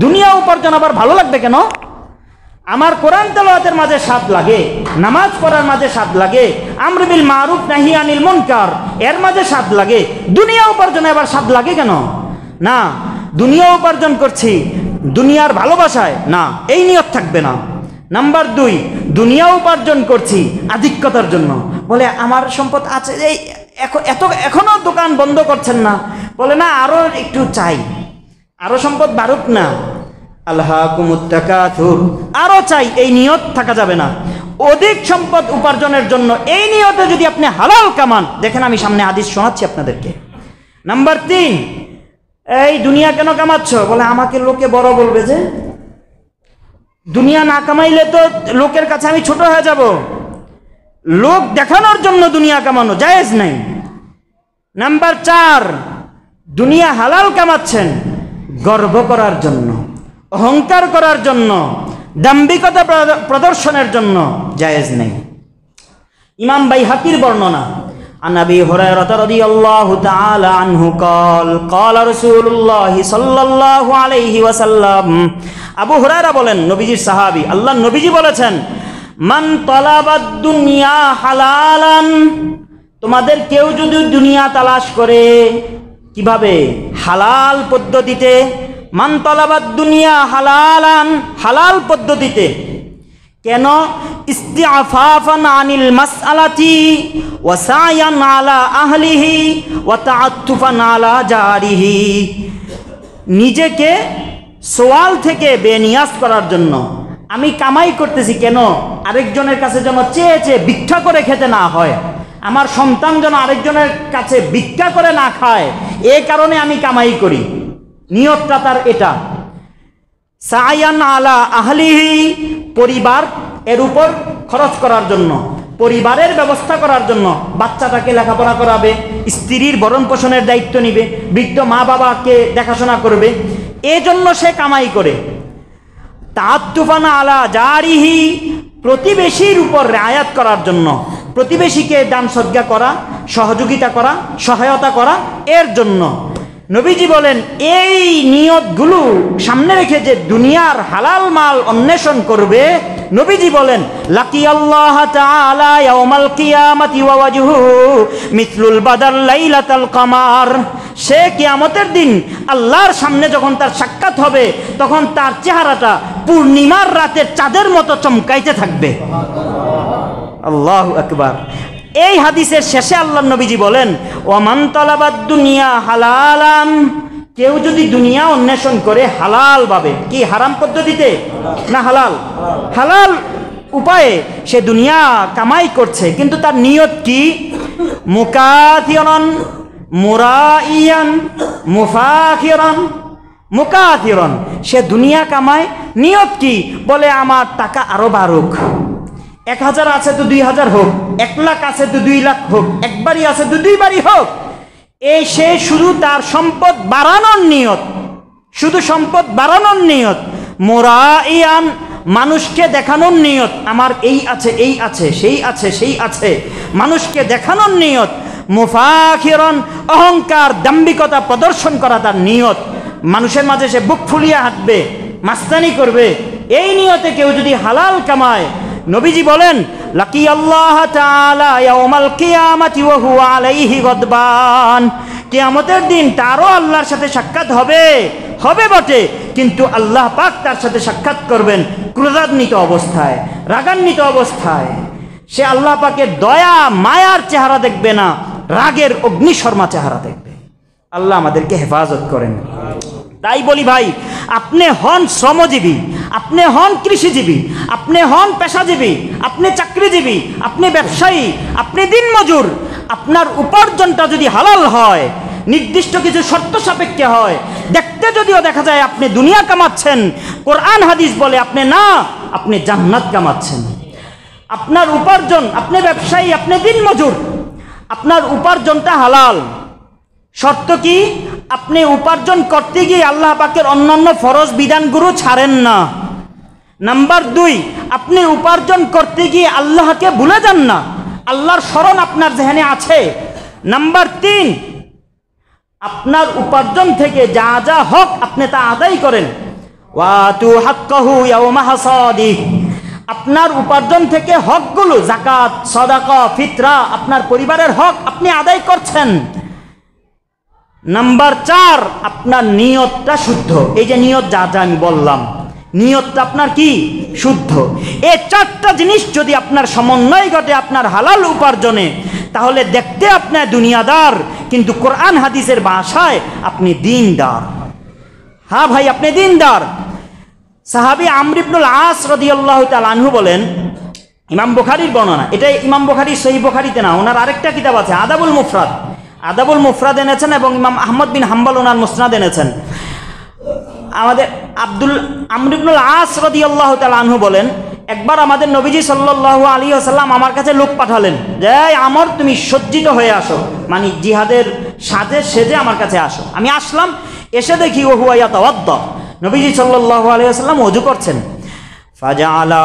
দুনিয়া উপার্জন আবার ভালো লাগবে কেন? আমার কোরআন তেলাওয়াতের মাঝে স্বাদ লাগে, নামাজ পড়ার মাঝে স্বাদ লাগে, আমর বিল মারুফ নাহি আনিল মুনকার এর মাঝে স্বাদ লাগে। দুনিয়া উপার্জনে আবার স্বাদ লাগে কেন? না, দুনিয়া উপার্জন করছি দুনিয়ার ভালোবাসায় না, এই নিয়ত থাকবে না। নাম্বার 2, দুনিয়া উপার্জন করছি আধিক্যতার জন্য। বলে আমার সম্পদ আছে, এই এখনো দোকান বন্ধ করছেন না? বলে না, আরো একটু চাই, আরো সম্পদ বাড়ুক না। আলহাকুমুত তাকাসুর। আরো চাই, এই নিয়ত থাকা যাবে না। অধিক সম্পদ উপার্জনের জন্য এই নিয়তে যদি আপনি হালাল কামান, দেখেন আমি সামনে হাদিস শোনাচ্ছি আপনাদেরকে। নাম্বার 3, এই দুনিয়া কেন কামাচ্ছ? বলে আমাকে লোকে বড় বলবে, যে দুনিয়া না কামাইলে তো লোকের কাছে আমি ছোট হয়ে যাব। লোক দেখানোর জন্য দুনিয়া কামানো জায়েজ নাই। নাম্বার 4, দুনিয়া হালাল কামাচ্ছেন গর্ব করার জন্য, অহংকার করার জন্য, দাম্ভিকতা প্রদর্শনের জন্য, জায়েজ নেই। ইমাম বাইহাকির বর্ণনা, عن أبي هريرة رضي الله تعالى عنه قال قال رسول الله صلى الله عليه وسلم, আবু হুরায়রা বলেন, নবীজির সাহাবী, আল্লাহর নবীজি বলেছেন, মান তালাবাদ দুনিয়া হালালান, তোমাদের কেউ যদি দুনিয়া তালাশ করে, কিভাবে? হালাল পদ্ধতিতে। মান তালাবাদ দুনিয়া হালালান, হালাল পদ্ধতিতে। কেন? ইস্তিআফাফান আনিল মাসআলাতি ওয়া সায়ান আলা আহলিহি ওয়া তাআত্তুফান আলা জারিহি, নিজেকে সওয়াল থেকে বেনিয়াজ করার জন্য। আমি কামাই করতেছি কেন? আরেকজনের কাছে যেন চেয়ে চেয়ে ভিক্ষা করে খেতে না হয়, আমার সন্তান যেন আরেকজনের কাছে ভিক্ষা করে না খায়, এই কারণে আমি কামাই করি। নিয়তটা তার এটা। সায়ান আলা আহলিহি, পরিবার এর উপর খরচ করার জন্য, পরিবারের ব্যবস্থা করার জন্য, বাচ্চাটাকে লেখাপড়া করাবে, স্ত্রীর ভরণ পোষণের দায়িত্ব নিবে, বৃদ্ধ মা বাবাকে দেখাশোনা করবে, এজন্য সে কামাই করে। তাআত্তুফানা আলা জারিহি, প্রতিবেশীর উপর রিয়ায়াত করার জন্য, প্রতিবেশীকে দান সদকা করা, সহযোগিতা করা, সহায়তা করা, এর জন্য। নবীজি বলেন, এই নিয়তগুলো সামনে রেখে যে দুনিয়ার হালাল মাল অন্বেষণ করবে, নবীজি বলেন, লাকি আল্লাহ তাআলা ইয়াউমাল কিয়ামাতি ওয়া ওয়াজহু মিথলুল বাদার লাইলাতাল কামার, সে কিয়ামতের দিন আল্লাহর সামনে যখন তার সাক্ষাৎ হবে, তখন তার চেহারাটা পূর্ণিমার রাতের চাঁদের মতো চমকাইতে থাকবে। আল্লাহু আকবার। এই হাদিসের শেষে আল্লাহর নবীজি বলেন, ওয়ামান তালাবাদ দুনিয়া হালালান, কেউ যদি দুনিয়া অন্বেষণ করে হালাল ভাবে, কি হারাম পদ্ধতিতে না হালাল? হালাল উপায়ে সে দুনিয়া কামাই করছে, কিন্তু তার নিয়ত কি? মুকাথিরান মুরাইয়ান মুফাখিরান মুকাথিরান, সে দুনিয়া কামায়, নিয়ত কি? বলে আমার টাকা আরো বাড়ুক, 1000 আছে তো 2000 হোক, 1 লাখ আছে তো 2 লাখ হোক, একবারই আছে তো 2 বারই হোক। এই সে শুধু তার সম্পদ বাড়ানোর নিয়ত, শুধু সম্পদ বাড়ানোর নিয়ত। মুরাইয়ান, মানুষকে দেখানোর নিয়ত, আমার এই আছে, এই আছে, সেই আছে, সেই আছে, মানুষকে দেখানোর নিয়ত। মুফাখিরান, অহংকার দাম্ভিকতা প্রদর্শন করা তার নিয়ত, মানুষের মাঝে সে বুক ফুলিয়ে হাঁটবে, মাস্তানি করবে। এই নিয়তে কেউ যদি হালাল কামায়, নবীজি বলেন, লাকি আল্লাহ তাআলা ইয়াউমাল কিয়ামাতি ওয়া হুয়া আলাইহি গদবান, কিয়ামতের দিন তারও আল্লাহর সাথে সাক্ষাৎ হবে, হবে বটে, কিন্তু আল্লাহ পাক তার সাথে সাক্ষাৎ করবেন ক্রোধান্বিত অবস্থায়, রাগান্বিত অবস্থায়। সে আল্লাহ পাকের দয়া মায়ার চেহারা দেখবে না, রাগের অগ্নিশর্মা চেহারা দেখবে। আল্লাহ আমাদেরকে হেফাজত করেন। তাই বলি ভাই, আপনি হন শ্রমজীবী, আপনি হন কৃষিজীবী, আপনি হন পেশাজীবী, আপনি চাকরিজীবী, আপনি ব্যবসায়ী, আপনি দিনমজুর, আপনার উপার্জনটা যদি হালাল হয়, নির্দিষ্ট কিছু শর্ত সাপেক্ষে হয়, দেখতে যদিও দেখা যায় আপনি দুনিয়া কামাচ্ছেন, কোরআন হাদিস বলে আপনি না, আপনি জান্নাত কামাচ্ছেন। আপনার উপার্জন, আপনি ব্যবসায়ী, আপনি দিনমজুর, আপনার উপার্জনটা হালাল। শর্ত কি? আপনি উপার্জন করতে গিয়ে আল্লাহ পাকের অন্যান্য ফরজ বিধানগুলো ছাড়েন না। নাম্বার 2, আপনি উপার্জন করতে গিয়ে আল্লাহকে ভুলে যান না, আল্লাহর স্মরণ আপনার যেখানে আছে। নাম্বার 3, আপনার উপার্জন থেকে যা যা হক আপনি তা আদায় করেন। ওয়াতু হাক্কাহু ইয়াওমা হাসাদিহ, আপনার উপার্জন থেকে হকগুলো, যাকাত, সাদাকা, ফিতরা, আপনার পরিবারের হক আপনি আদায় করছেন। নাম্বার 4, আপনার নিয়তটা শুদ্ধ। এই যে নিয়ত, যা যা আমি বললাম, নিয়তটা আপনার কি? শুদ্ধ। এই 4টা জিনিস যদি আপনার সমন্বয় ঘটে আপনার হালাল উপার্জনে, তাহলে দেখতে আপনার দুনিয়াদার, কিন্তু কোরআন হাদিসের ভাষায় আপনি দিনদার। হ্যাঁ ভাই, আপনি দিনদার। সাহাবী আমর ইবনুল আস রাদিয়াল্লাহু তাআলা আনহু বলেন, ইমাম বুখারীর বর্ণনা, এটা ইমাম বুখারী সহিহ বুখারীতে না, ওনার আরেকটা কিতাব আছে আদাবুল মুফরাদ, আদাবুল মুফরাদ এনেছেন এবং ইমাম আহমদ বিন হাম্বল ওনার মুসনাদ এনেছেন। আমাদের আমর ইবনুল আস রাদিয়াল্লাহু তাআলা আনহু বলেন, একবার আমাদের নবীজি সাল্লাল্লাহু আলাইহি ওয়াসাল্লাম আমার কাছে লোক পাঠালেন যে আমর তুমি সজ্জিত হয়ে আসো, মানে জিহাদের সাজে সেজে আমার কাছে আসো। আমি আসলাম, এসে দেখি ও হুয়া ইয়াতাওয়াদ্দা, নবীজি সাল্লাল্লাহু আলাইহি ওয়াসাল্লাম ওযু করছেন। ফাজাআলা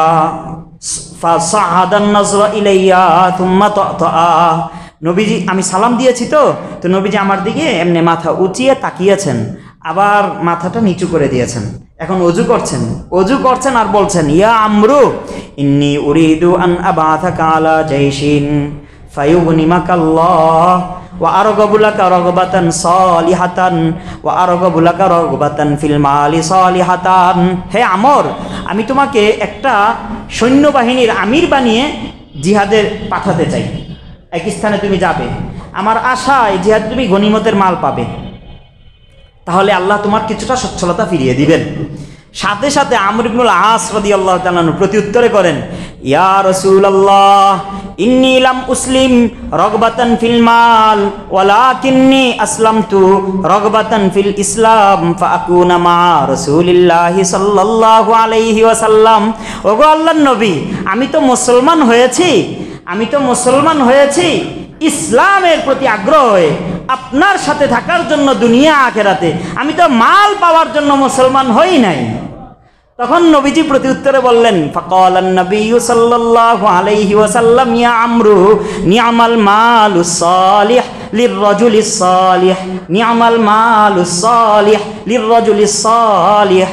ফাসাহাদান নাজরা ইলাইয়া থুম্মা তাআ, নবীজি আমি সালাম দিয়েছি তো নবীজি আমার দিকে এমনি মাথা উঁচিয়ে তাকিয়েছেন, আবার মাথাটা নিচু করে দিয়েছেন। এখন অজু করছেন আর বলছেন, ইয়া আমরু ইন্নী উরিদু আন আবাথাকা আলা জাইশিন ফায়ুগনিমাকাল্লাহ ওয়া আরগাবু লাকা রাগবাতান সালিহাতান ওয়া আরগাবু লাকা রাগবাতান ফিল মালি সালিহাতান। হে আমর, আমি তোমাকে একটা সৈন্যবাহিনীর আমির বানিয়ে জিহাদে পাঠাতে চাই, এক স্থানে তুমি যাবে, আমার আশায় জিহাদে তুমি গনিমতের মাল পাবে, তাহলে আল্লাহ তোমার কিছুটা সচ্ছলতা ফিরিয়ে দিবেন। সাথে সাথে আমর ইবনুল আস রাদিয়াল্লাহু তাআলা প্রত্যুত্তরে করেন, ইয়া রাসূলুল্লাহ ইন্নী লাম উসলিম রাগবাতান ফিল মাল ওয়ালাকিন্নী আসলামতু রাগবাতান ফিল ইসলাম ফাআকুনা মা রাসূলিল্লাহি সাল্লাল্লাহু আলাইহি ওয়াসাল্লাম। ওগো আল্লাহর নবী, আমি তো মুসলমান হয়েছি ইসলামের প্রতি আগ্রহ হয়ে, আপনার সাথে থাকার জন্য দুনিয়া আখেরাতে, আমি তো মাল পাওয়ার জন্য মুসলমান হই নাই। তখন নবীজি প্রতি উত্তরে বললেন, ফাকালান নবিয়্যু সাল্লাল্লাহু আলাইহি ওয়াসাল্লাম ইয়া আমরু নি'মাল মালুস সালিহ লিররাজুলিস সালিহ, নি'মাল মালুস সালিহ লিররাজুলিস সালিহ।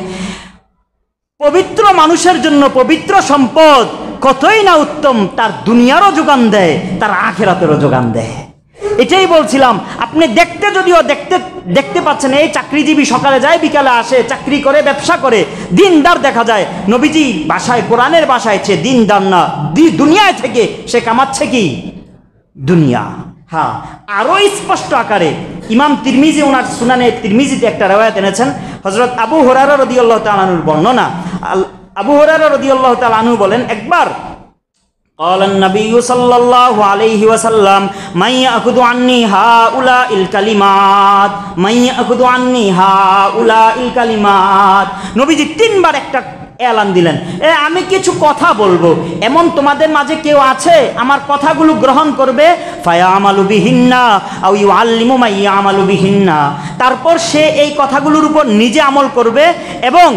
পবিত্র মানুষের জন্য পবিত্র সম্পদ কতই না উত্তম, তার দুনিয়ারও যোগান দেয়, তার আখিরাতেরও যোগান দেয়। এটাই বলছিলাম, আপনি দেখতে পাচ্ছেন এই চাকরিজীবী সকালে যায় বিকালে আসে, চাকরি করে ব্যবসা করে, দিনদার দেখা যায়। নবীজি ভাষায় কোরআনের ভাষায় সে দিনদার না, দুনিয়ায় থেকে সে কামাচ্ছে কি দুনিয়া। হ্যাঁ, আরো স্পষ্ট আকারে ইমাম তিরমিজি ওনার সুনানে তিরমিজিতে একটা রিওয়ায়াত এনেছেন, হযরত আবু হুরায়রা রাদিয়াল্লাহু তাআলা আনহুর বর্ণনা। আবু হুরায়রা রাদিয়াল্লাহু তাআলা আনহু বলেন, একবার قال النبي صلى الله عليه وسلم من يأخذ عني هؤلاء الكلمات من يأخذ عني هؤلاء الكلمات। নবীজি তিনবার একটা এলান দিলেন, আমি কিছু কথা বলবো, এমন তোমাদের মাঝে কেউ আছে আমার কথাগুলো গ্রহণ করবে? ফায়ামালু বিহিন্না আও ইউআল্লিমু মান ইয়ামালু বিহিন্না, তারপর সে এই কথাগুলোর উপর নিজে আমল করবে এবং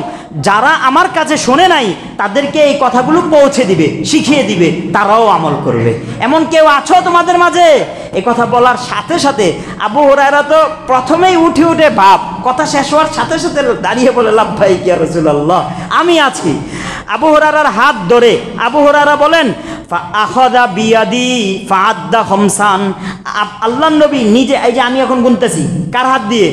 যারা আমার কাছে শোনে নাই তাদেরকে এই কথাগুলো পৌঁছে দিবে, শিখিয়ে দিবে, তারাও আমল করবে। এমন কেউ আছো তোমাদের মাঝে? এই কথা বলার সাথে সাথে আবু হুরায়রা তো প্রথমেই উঠে ভাব, কথা শেষ হওয়ার সাথে সাথে দাঁড়িয়ে বলে, লাব্বাইক ইয়া রাসূলুল্লাহ, আমি আছি। আবু হুরায়রার হাত ধরে আবু হুরায়রা বলেন, ফাআখাযা বিয়াদি ফাআদ্দা খামসান। আল্লাহর নবী নিজে, এই যে আমি এখন গুনতেছি, কার হাত দিয়ে?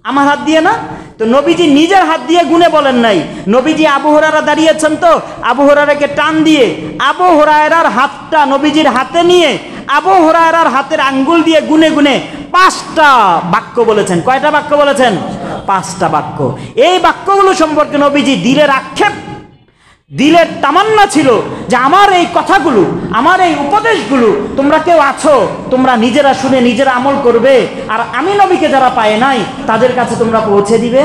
আমার হাত দিয়ে না তো, নবীজি নিজের হাত দিয়ে গুনে বলেন নাই, নবীজি আবু হুরায়রা দাঁড়িয়েছেন তো আবু হুরায়রাকে টান দিয়ে আবু হুরায়রার হাতটা নবীজির হাতে নিয়ে আবু হুরায়রার হাতের আঙ্গুল দিয়ে গুনে গুনে 5টা বাক্য বলেছেন। কয়টা বাক্য বলেছেন? 5টা বাক্য। এই বাক্যগুলো সম্পর্কে নবীজি দিলের আক্ষেপ, দিলের তামান্না ছিল যে আমার এই কথাগুলো, আমার এই উপদেশগুলো তোমরা কেউ আছো, তোমরা নিজেরা শুনে নিজেরা আমল করবে, আর আমি নবীকে যারা পায় নাই তাদের কাছে তোমরা পৌঁছে দিবে।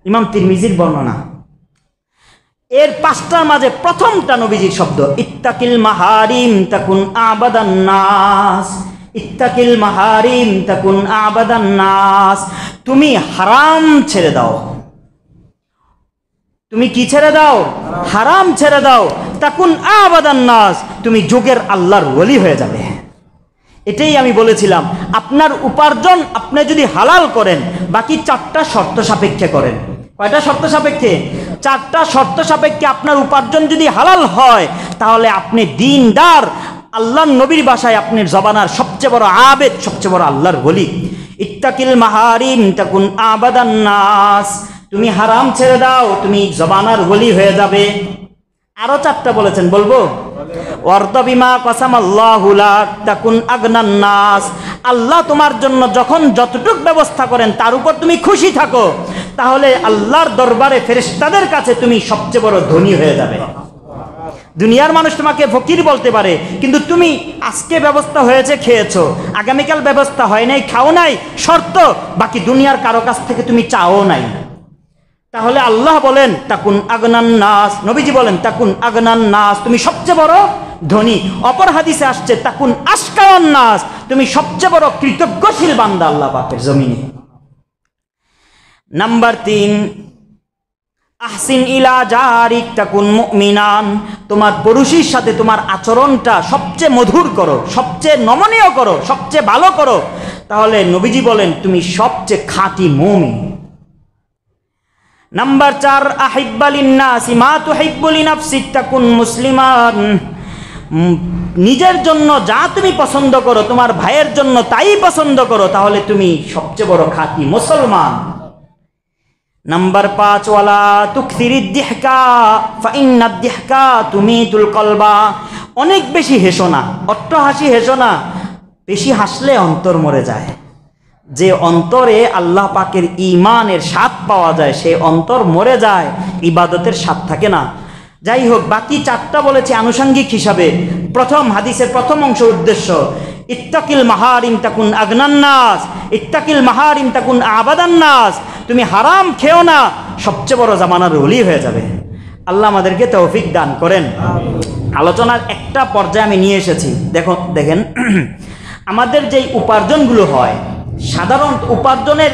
ইমাম তিরমিজির বর্ণনা। এর 5টার মাঝে প্রথমটা নবীজির শব্দ, ইত্তাকিল মাহারিম তাকুন আবাদান নাস। ইত্তাকিল মাহারিম তাকুন আবাদান নাস, তুমি হারাম ছেড়ে দাও। তুমি কি ছেড়ে দাও? হারাম ছেড়ে দাও। তাকুন আবাদান নাস, তুমি যুগের আল্লাহর ওলি হয়ে যাবে। এটাই আমি বলেছিলাম, আপনার উপার্জন আপনি যদি হালাল করেন, বাকি 4টা শর্ত সাপেক্ষে করেন। কয়টা শর্ত সাপেক্ষে? 4টা শর্ত সাপেক্ষে আপনার উপার্জন যদি হালাল হয়, তাহলে আপনি দিনদার, আল্লাহর নবীর ভাষায় আপনার জবানার সবচেয়ে বড় আবেদ, সবচেয়ে বড় আল্লাহর ওলি। ইত্তাকিল মাহারিম তাকুন আবাদান নাস, তুমি হারাম ছেড়ে দাও, তুমি জবানার ওলি হয়ে যাবে। আরো 4টা বলেছেন, বলবো? ওয়ারদা বিমা কাসামাল্লাহু লাক তাকুন আগনান নাস, আল্লাহ তোমার জন্য যখন যতটুক ব্যবস্থা করেন তার উপর তুমি খুশি থাকো, তাহলে আল্লাহর দরবারে ফেরেশতাদের কাছে তুমি সবচেয়ে বড় ধনী হয়ে যাবে। দুনিয়ার মানুষ তোমাকে ফকির বলতে পারে, কিন্তু তুমি আজকে ব্যবস্থা হয়েছে খেয়েছো, আগামীকাল ব্যবস্থা হয় নাই, খাও নাই, শর্ত বাকি দুনিয়ার কারো কাছ থেকে তুমি চাও নাই। তাহলে আল্লাহ বলেন তাকুন আগনান নাস, নবীজি বলেন তাকুন আগনান নাস, তুমি সবচেয়ে বড় ধনী। অপর হাদিসে আসছে তাকুন আশকারান নাস, তুমি সবচেয়ে বড় কৃতজ্ঞশীল বান্দা আল্লাহ পাকের জমিনে। নাম্বার 3, আহসিন ইলা জারিক তাকুন মুমিনান, তোমার পড়োশীর সাথে তোমার আচরণটা সবচেয়ে মধুর করো, সবচেয়ে নমনীয় করো, সবচেয়ে ভালো করো, তাহলে নবীজি বলেন তুমি সবচেয়ে খাঁটি মুমিন। নাম্বার 4, আহিব্বা লিন্নাসি মা তুহিব্বু লিনাফসিক তাকুন মুসলিমান, নিজের জন্য যা তুমি পছন্দ করো তোমার ভাইয়ের জন্য তাই পছন্দ করো, তাহলে তুমি সবচেয়ে বড় খাঁটি মুসলমান। নাম্বার 5, ওয়ালা তুকসিরিদ দিহকা ফাইন্নাদ দিহকা তুমিতুল কলবা, অনেক বেশি হেসো না, অট্টহাসি হেসো না, বেশি হাসলে অন্তর মরে যায়। যে অন্তরে আল্লাহ পাকের ঈমানের স্বাদ পাওয়া যায় সে অন্তর মরে যায়, ইবাদতের স্বাদ থাকে না। যাই হোক, বাকি 4টা বলেছে আনুষঙ্গিক হিসাবে। প্রথম হাদিসের প্রথম অংশ উদ্দেশ্য, ইত্তাকিল মাহারিম তাকুন আগনান নাস, ইত্তাকিল মাহারিম তাকুন আবাদান নাস, তুমি হারাম খেও না, সবচেয়ে বড় জামানার ওলি হয়ে যাবে। আল্লাহ আমাদেরকে তৌফিক দান করেন। আলোচনার একটা পর্যায়ে আমি নিয়ে এসেছি, দেখেন আমাদের যেই উপার্জনগুলো হয়, সাধারণ উপার্জনের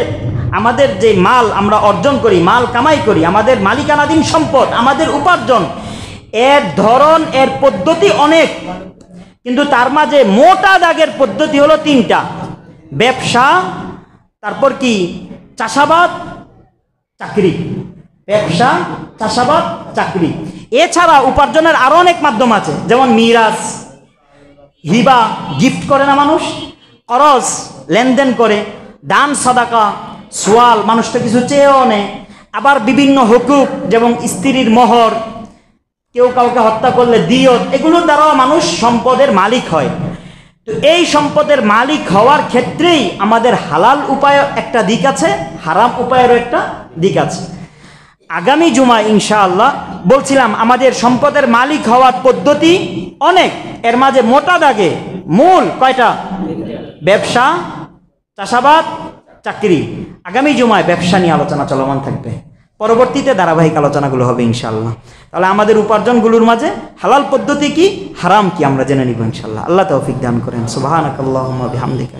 আমাদের যে মাল আমরা অর্জন করি, মাল কামাই করি, আমাদের মালিকানাধীন সম্পদ, আমাদের উপার্জন, এর ধরন, এর পদ্ধতি অনেক, কিন্তু তার মাঝে মোটা দাগের পদ্ধতি হলো 3টা: ব্যবসা, তারপর কি চাষাবাদ, চাকরি। ব্যবসা, চাষাবাদ, চাকরি। এছাড়া উপার্জনের আরো অনেক মাধ্যম আছে, যেমন মিরাজ, হিবা, গিফট করে না মানুষ, খরচ, লেনদেন করে, দান সাদাকা, সোয়াল, মানুষটা কিছু চেয়েও নেয়, আবার বিভিন্ন হুকুক, যেমন স্ত্রীর মোহর, কেউ কাউকে হত্যা করলে দিয়ত, এগুলোর দ্বারাও মানুষ সম্পদের মালিক হয়। তো এই সম্পদের মালিক হওয়ার ক্ষেত্রেই আমাদের হালাল উপায় একটা দিক আছে, হারাম উপায়েরও একটা দিক আছে। আগামী জুমা ইনশাআল্লাহ বলছিলাম আমাদের সম্পদের মালিক হওয়ার পদ্ধতি অনেক, এর মাঝে মোটা দাগে মূল কয়টা: ব্যবসা, চাষাবাদ, চাকরি। আগামী জুমায় ব্যবসা নিয়ে আলোচনা চলমান থাকবে, পরবর্তীতে ধারাবাহিক আলোচনাগুলো হবে ইনশাআল্লাহ। তাহলে আমাদের উপার্জনগুলোর মাঝে হালাল পদ্ধতি কি, হারাম কি আমরা জেনে নিব ইনশাআল্লাহ। আল্লাহ তৌফিক দান করেন। সুবহানাকাল্লাহুম্মা বিহামদিকা।